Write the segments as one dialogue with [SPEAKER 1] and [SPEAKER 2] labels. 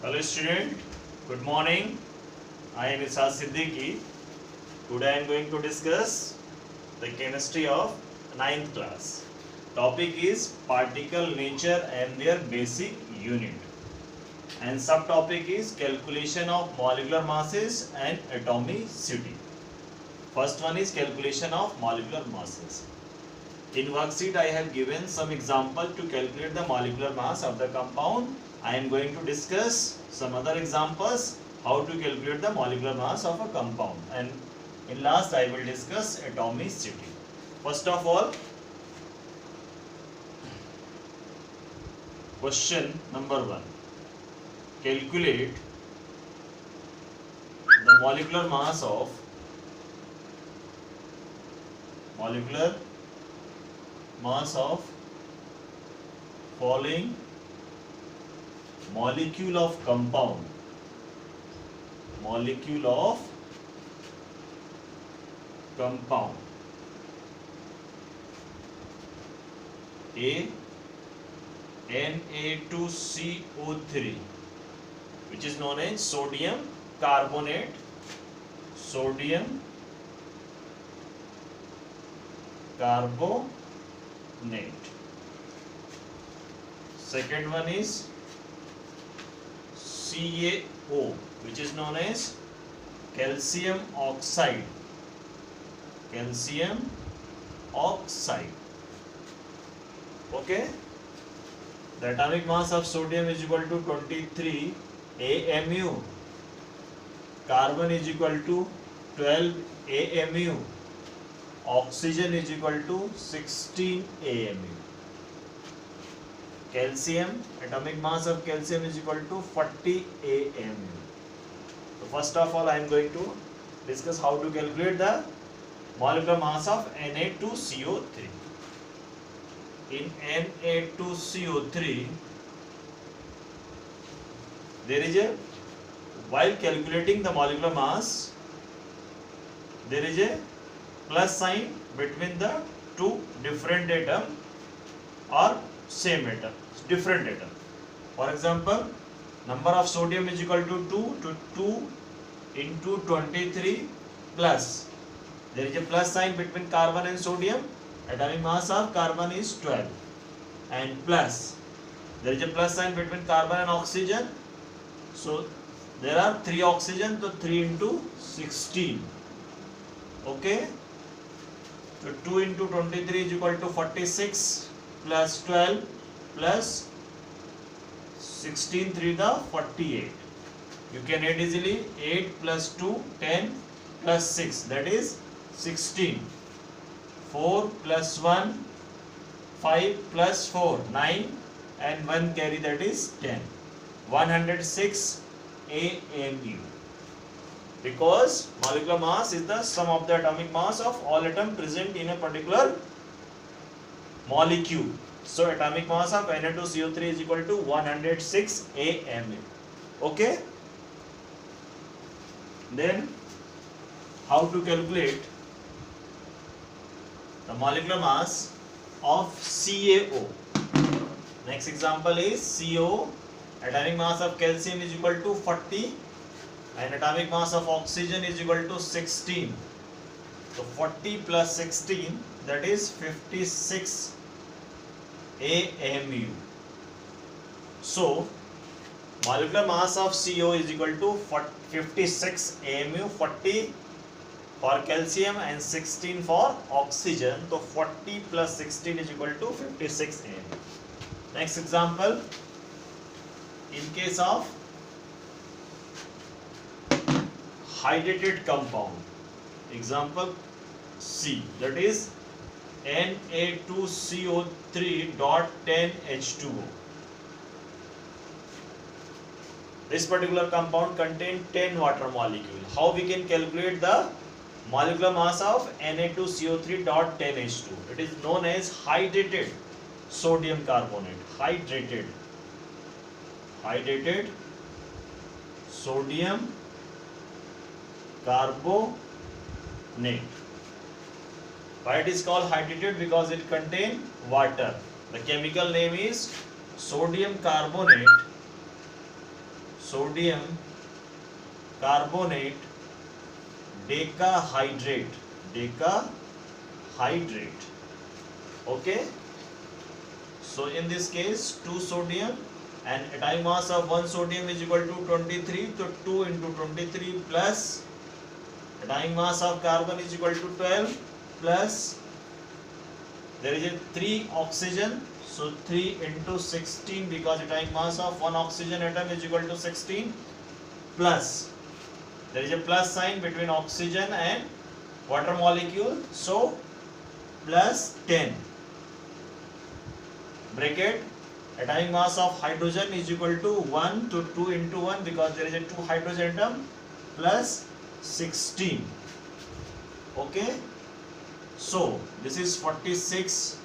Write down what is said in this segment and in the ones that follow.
[SPEAKER 1] Hello student, good morning. I am Ishaq Siddiqui. Today I am going to discuss the chemistry of ninth class. Topic is particle nature and their basic unit. And subtopic is calculation of molecular masses and atomicity. First one is calculation of molecular masses. In worksheet I have given some example to calculate the molecular mass of the compound. I am going to discuss some other examples how to calculate the molecular mass of a compound, and in last I will discuss atomicity. First of all, question number 1. Calculate the molecular mass of following molecule of compound. A Na2CO3, which is known as sodium carbonate. Second one is CaO, which is known as calcium oxide. Okay. The atomic mass of sodium is equal to 23 AMU. Carbon is equal to 12 AMU. Oxygen is equal to 16 AMU. Calcium, atomic mass of calcium is equal to 40 AMU. So first of all I am going to discuss how to calculate the molecular mass of Na2CO3. In Na2CO3, while calculating the molecular mass, there is a plus sign between the two different atom or same atom, different atom. For example, number of sodium is equal to 2 into 23 plus. There is a plus sign between carbon and sodium. Atomic mass of carbon is 12, and plus there is a plus sign between carbon and oxygen. So there are 3 oxygen, so 3 into 16. Okay. So 2 into 23 is equal to 46 plus 12 plus 16, 3 the 48. You can add easily. 8 plus 2, 10 plus 6, that is 16. 4 plus 1, 5 plus 4, 9, and 1 carry, that is 10. 106 AMU. Because molecular mass is the sum of the atomic mass of all atoms present in a particular molecule. So atomic mass of Na2CO3 is equal to 106 AMU. Okay. Then how to calculate the molecular mass of CaO? Next example is CO. Atomic mass of calcium is equal to 40 and atomic mass of oxygen is equal to 16. So 40 plus 16, that is 56 AMU. So molecular mass of CO is equal to 56 AMU, 40 for calcium and 16 for oxygen. So 40 plus 16 is equal to 56 AMU. Next example, in case of hydrated compound, example C, that is Na2CO3.10H2O. This particular compound contains 10 water molecules. How we can calculate the molecular mass of Na2CO3.10H2? It is known as hydrated sodium carbonate. Hydrated sodium carbonate. Why it is called hydrated? Because it contains water. The chemical name is sodium carbonate. sodium carbonate decahydrate. Okay, so in this case 2 sodium and atomic mass of 1 sodium is equal to 23, so 2 into 23 plus atomic mass of carbon is equal to 12 plus there is a 3 oxygen, so 3 into 16 because atomic mass of 1 oxygen atom is equal to 16 plus there is a plus sign between oxygen and water molecule, so plus 10 bracket atomic mass of hydrogen is equal to 1 to 2 into 1 because there is a 2 hydrogen atom plus 16. Okay, so this is 46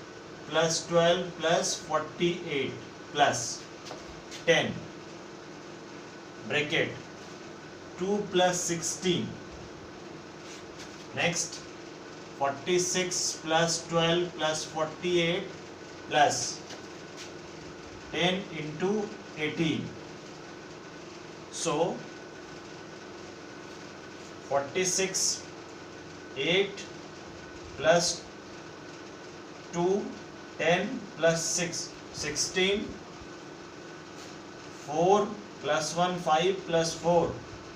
[SPEAKER 1] plus 12 plus 48 plus 10 bracket 2 plus 16. Next 46 plus 12 plus 48 plus 10 into 18. So 46 8 plus 2 10 plus 6 16 4 plus 1 5 plus 4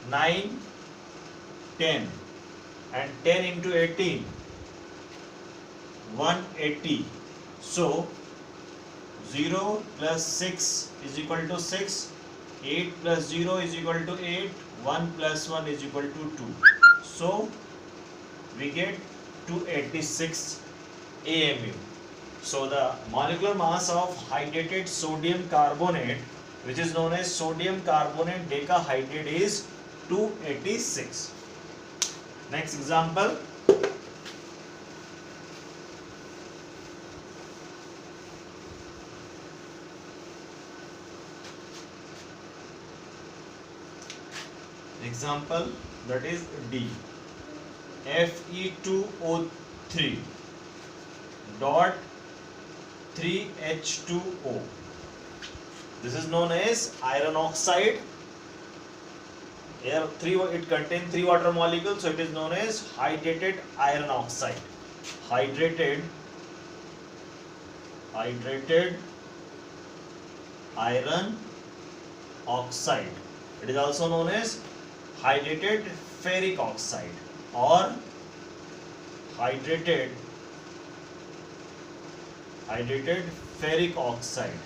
[SPEAKER 1] 9 10 and 10 into 18 180. So 0 plus 6 is equal to 6, 8 plus 0 is equal to 8, 1 plus 1 is equal to 2. So we get 286 AMU. So the molecular mass of hydrated sodium carbonate, which is known as sodium carbonate decahydrate, is 286. Next example. Example, that is D. Fe2O3 dot 3H2O. This is known as iron oxide. Here it contains 3 water molecules, so it is known as hydrated iron oxide. Hydrated iron oxide. It is also known as hydrated ferric oxide or hydrated ferric oxide.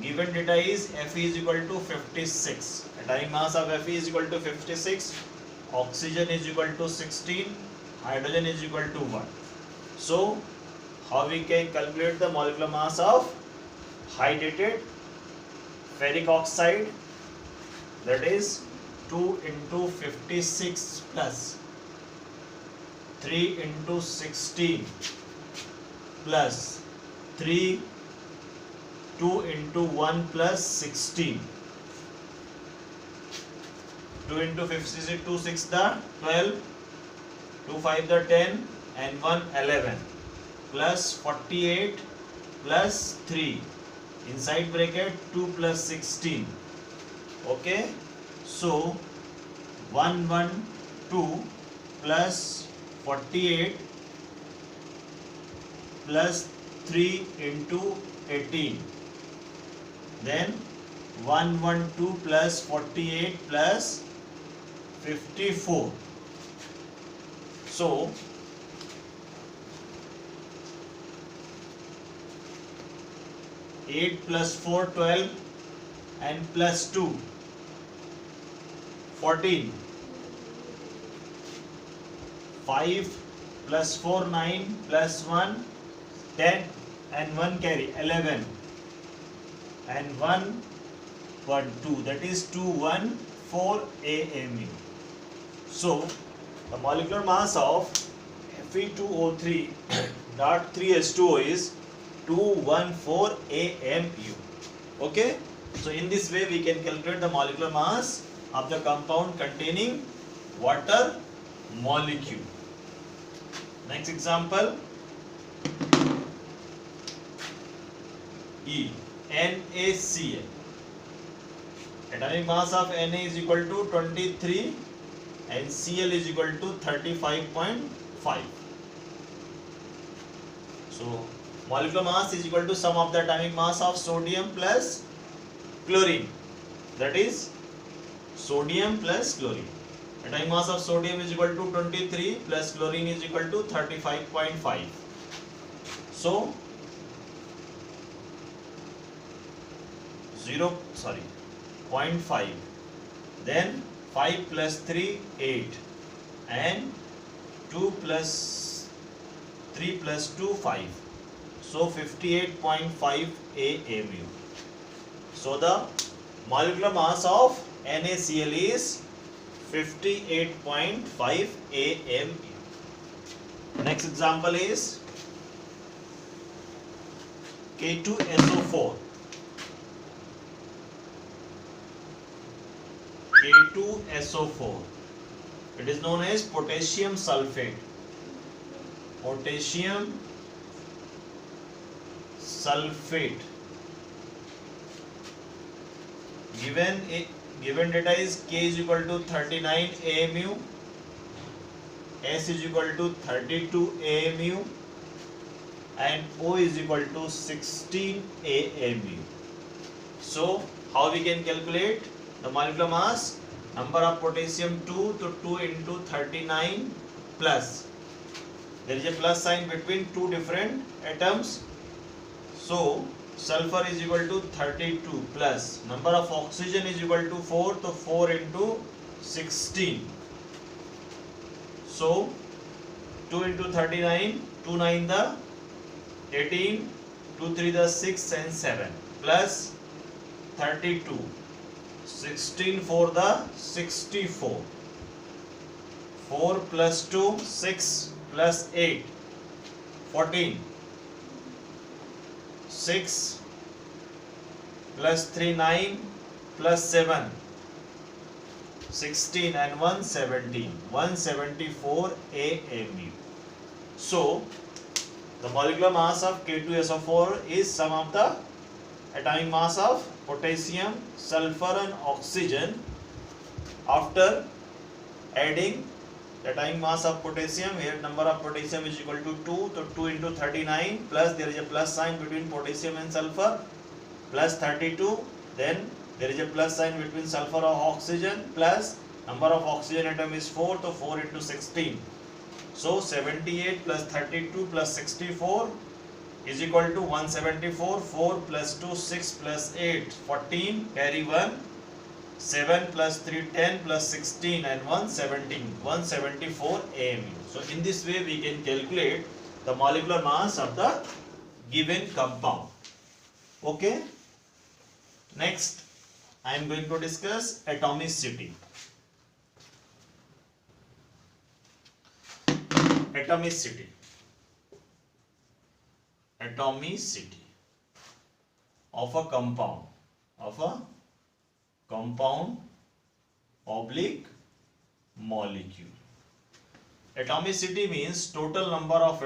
[SPEAKER 1] Given data is Fe is equal to 56. Atomic mass of Fe is equal to 56. Oxygen is equal to 16. Hydrogen is equal to 1. So how we can calculate the molecular mass of hydrated ferric oxide? That is 2 into 56 plus 3 into 16 plus 3 2 into 1 plus 16. 2 into 56, 2 6 the 12, 2 5 the 10 and 1 11 plus 48 plus 3 inside bracket 2 plus 16. Okay, so 112 plus 48 plus 3 into 18, then 112 plus 48 plus 54. So 8 plus 4 12 and plus 2 14. 5 plus 4 9 plus 1 10 and 1 carry 11 and 1 1 2, that is 214 AMU. So the molecular mass of Fe2O3 dot 3H2O is 214 AMU. Okay, so in this way we can calculate the molecular mass of the compound containing water molecule. Next example. E. NaCl. Atomic mass of Na is equal to 23 and Cl is equal to 35.5. So molecular mass is equal to sum of the atomic mass of sodium plus chlorine. That is sodium plus chlorine. Atomic mass of sodium is equal to 23 plus chlorine is equal to 35.5. So 0.5, then 5 plus 3 8, and 2 plus 3 plus 2 5, so 58.5 AMU. So the molecular mass of NaCl is 58.5 AMU. Next example is K2SO4. K2SO4. It is known as potassium sulfate. Potassium sulfate. Given data is K is equal to 39 AMU, S is equal to 32 AMU, and O is equal to 16 AMU. So how we can calculate the molecular mass? Number of potassium 2, so 2 into 39 plus. There is a plus sign between two different atoms. So sulfur is equal to 32 plus. Number of oxygen is equal to 4, so 4 into 16. So 2 into 39, 2 9 the 18, 2 3 the 6 and 7 plus 32. 16 for the 64. 4 plus 2, 6 plus 8, 14. 6 plus 3, 9 plus 7, 16 and 1, 17. 174 AMU. So the molecular mass of K2SO4 is sum of the atomic mass of potassium, sulfur and oxygen after adding the atomic mass of potassium. Here number of potassium is equal to 2, so 2 into 39 plus there is a plus sign between potassium and sulfur plus 32, then there is a plus sign between sulfur and oxygen plus number of oxygen atom is 4, so 4 into 16. So 78 plus 32 plus 64 is equal to 174. 4 plus 2, 6 plus 8, 14, carry 1, 7 plus 3, 10 plus 16 and 1, 17, 174 AMU. So in this way we can calculate the molecular mass of the given compound. Okay. Next I am going to discuss atomicity. Atomicity. Atomicity of a compound. Oblique molecule. Atomicity means total number of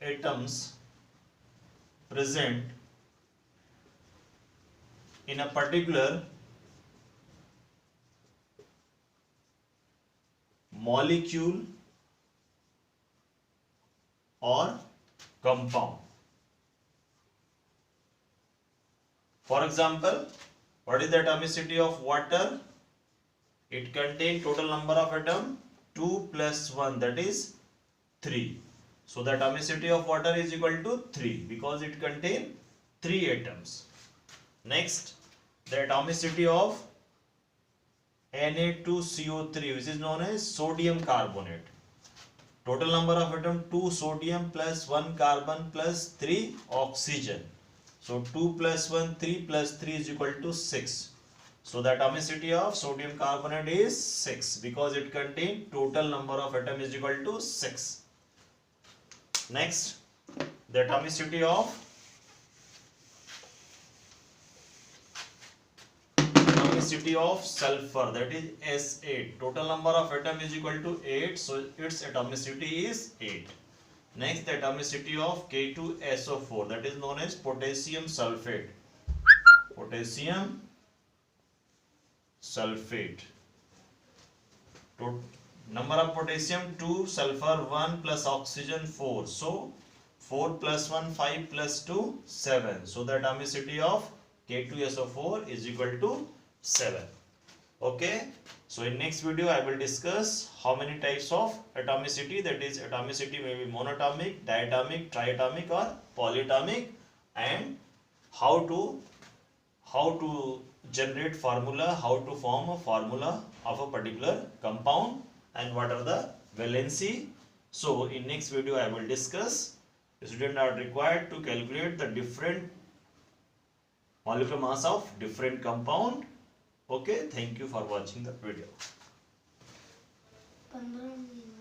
[SPEAKER 1] atoms present in a particular molecule or compound. For example, what is the atomicity of water? It contains total number of atoms 2 plus 1, that is 3. So the atomicity of water is equal to 3 because it contains 3 atoms. Next, the atomicity of Na2CO3, which is known as sodium carbonate. Total number of atoms 2 sodium plus 1 carbon plus 3 oxygen. So 2 plus 1, 3 plus 3 is equal to 6. So the atomicity of sodium carbonate is 6 because it contains total number of atoms is equal to 6. Next, the atomicity of sulfur, that is S8. Total number of atoms is equal to 8, so its atomicity is 8. Next, the atomicity of K2SO4, that is known as potassium sulfate. Potassium sulfate. Number of potassium 2, sulfur 1 plus oxygen 4. So 4 plus 1, 5 plus 2, 7. So the atomicity of K2SO4 is equal to 7. Okay. So in next video I will discuss how many types of atomicity, that is atomicity may be monatomic, diatomic, triatomic or polyatomic, and how to generate formula, how to form a formula of a particular compound, and what are the valency. So in next video I will discuss. Students are required to calculate the different molecular mass of different compound. Okay, thank you for watching the video.
[SPEAKER 2] 15 minute